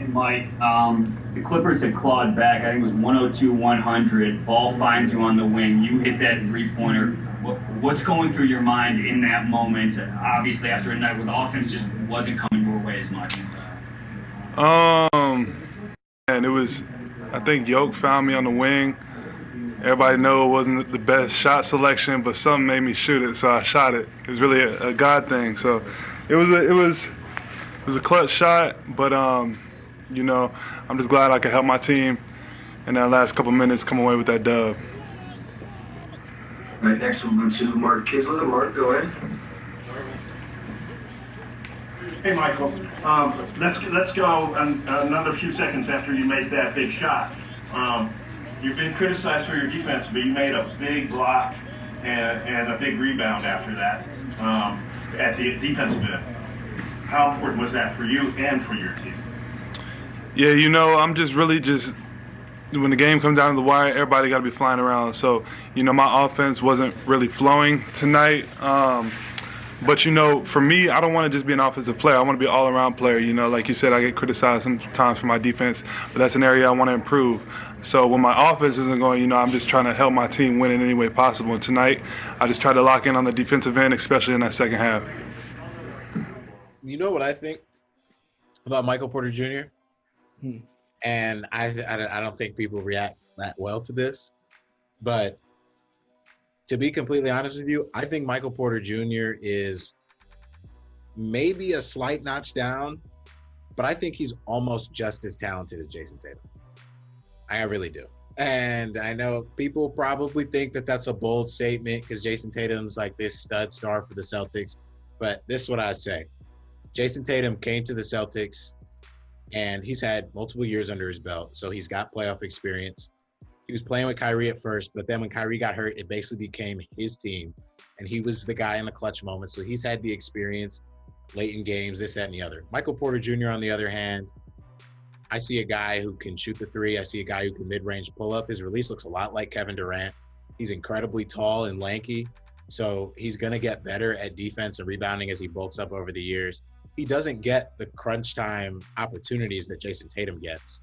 Mike, the Clippers had clawed back. I think it was 102-100. Ball finds you on the wing. You hit that three-pointer. What's going through your mind in that moment? Obviously, after a night where the offense just wasn't coming your way as much. And it was, I think Yoke found me on the wing. Everybody know it wasn't the best shot selection, but something made me shoot it, so I shot it. It was really a God thing. So it was a clutch shot, but you know, I'm just glad I could help my team in that last couple minutes come away with that dub. All right, next we'll go to Mark Kisler. Mark, go ahead. Hey, Michael. Let's go another few seconds after you made that big shot. You've been criticized for your defense, but you made a big block and a big rebound after that at the defensive end. How important was that for you and for your team? Yeah, you know, I'm just really when the game comes down to the wire, everybody got to be flying around. So, you know, my offense wasn't really flowing tonight. But, you know, for me, I don't want to just be an offensive player. I want to be an all-around player. You know, like you said, I get criticized sometimes for my defense, but that's an area I want to improve. So when my offense isn't going, you know, I'm just trying to help my team win in any way possible. And tonight, I just tried to lock in on the defensive end, especially in that second half. You know what I think about Michael Porter Jr.? And I don't think people react that well to this. But to be completely honest with you, I think Michael Porter Jr. is maybe a slight notch down, but I think he's almost just as talented as Jayson Tatum. I really do. And I know people probably think that that's a bold statement because Jayson Tatum's like this stud star for the Celtics. But this is what I say. Jayson Tatum came to the Celtics, and he's had multiple years under his belt, so he's got playoff experience. He was playing with Kyrie at first, but then when Kyrie got hurt, it basically became his team, and he was the guy in the clutch moment. So he's had the experience late in games, this, that, and the other. Michael Porter Jr., on the other hand, I see a guy who can shoot the three. I see a guy who can mid-range pull up. His release looks a lot like Kevin Durant. He's incredibly tall and lanky, so he's going to get better at defense and rebounding as he bulks up over the years. He doesn't get the crunch time opportunities that Jayson Tatum gets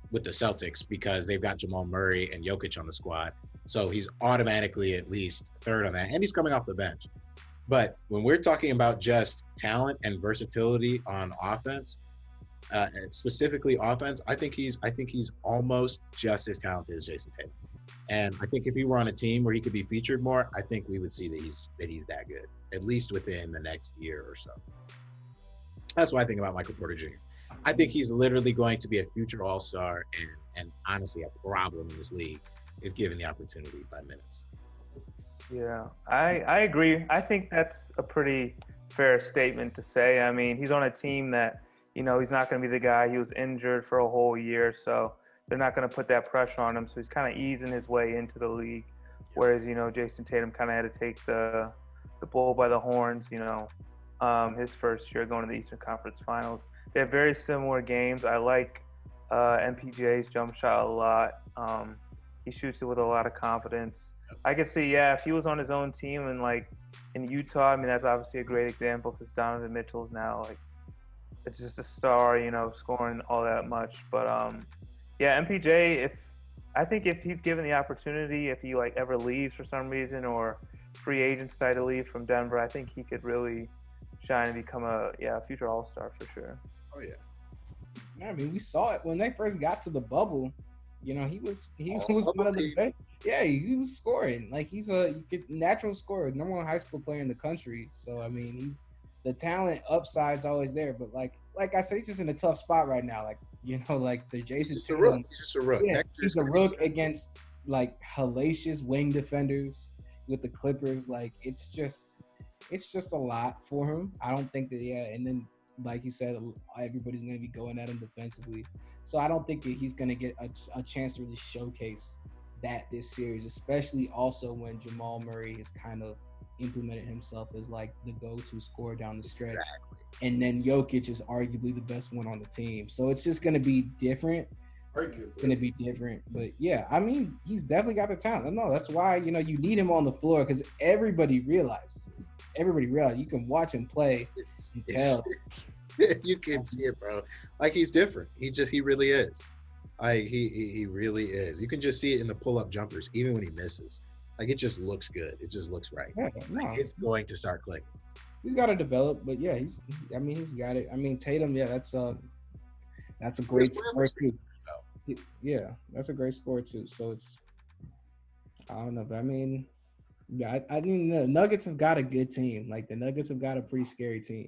with the Celtics because they've got Jamal Murray and Jokic on the squad. So he's automatically at least third on that, and he's coming off the bench. But when we're talking about just talent and versatility on offense, specifically offense, I think he's almost just as talented as Jayson Tatum. And I think if he were on a team where he could be featured more, I think we would see that he's that good, at least within the next year or so. That's what I think about Michael Porter Jr. I think he's literally going to be a future all-star and honestly a problem in this league if given the opportunity by minutes. Yeah, I agree. I think that's a pretty fair statement to say. I mean, he's on a team that, you know, he's not going to be the guy. He was injured for a whole year, so they're not going to put that pressure on him. So he's kind of easing his way into the league, whereas, you know, Jayson Tatum kind of had to take the bull by the horns, you know, his first year going to the Eastern Conference Finals. They have very similar games. I like MPJ's jump shot a lot. He shoots it with a lot of confidence. I could see, yeah, if he was on his own team and like in Utah, I mean, that's obviously a great example because Donovan Mitchell's now like, it's just a star, you know, scoring all that much. But yeah, MPJ, I think if he's given the opportunity, if he like ever leaves for some reason or free agent side to leave from Denver, I think he could really shine and become a future all-star for sure. Oh yeah. Yeah, I mean, we saw it when they first got to the bubble. You know, he was one of the best. Yeah, he was scoring. Like he's a natural scorer, number one high school player in the country. So I mean, the talent upside's always there. But like I said, he's just in a tough spot right now. Like, you know, like the Jayson Tatum. He's just a rook. Yeah, he's a rook against like hellacious wing defenders with the Clippers. Like it's just a lot for him. I don't think that and then like you said, everybody's going to be going at him defensively. So I don't think that he's going to get a chance to really showcase that this series, especially also when Jamal Murray has kind of implemented himself as like the go-to scorer down the stretch. Exactly. And then Jokic is arguably the best one on the team. So it's just going to be different. It's going to be different. But yeah, I mean, he's definitely got the talent. No, that's why, you know, you need him on the floor because everybody realizes you can watch him play and tell You can see it, bro. Like he's different. He really is. Like he really is. You can just see it in the pull-up jumpers, even when he misses. Like it just looks good. It just looks right. Yeah, no. Like, it's going to start clicking. He's got to develop, but yeah, he's got it. I mean, Tatum, yeah, that's a great score too. Yeah, that's a great score too. So it's, I don't know, but I mean, yeah, I mean the Nuggets have got a good team. Like the Nuggets have got a pretty scary team.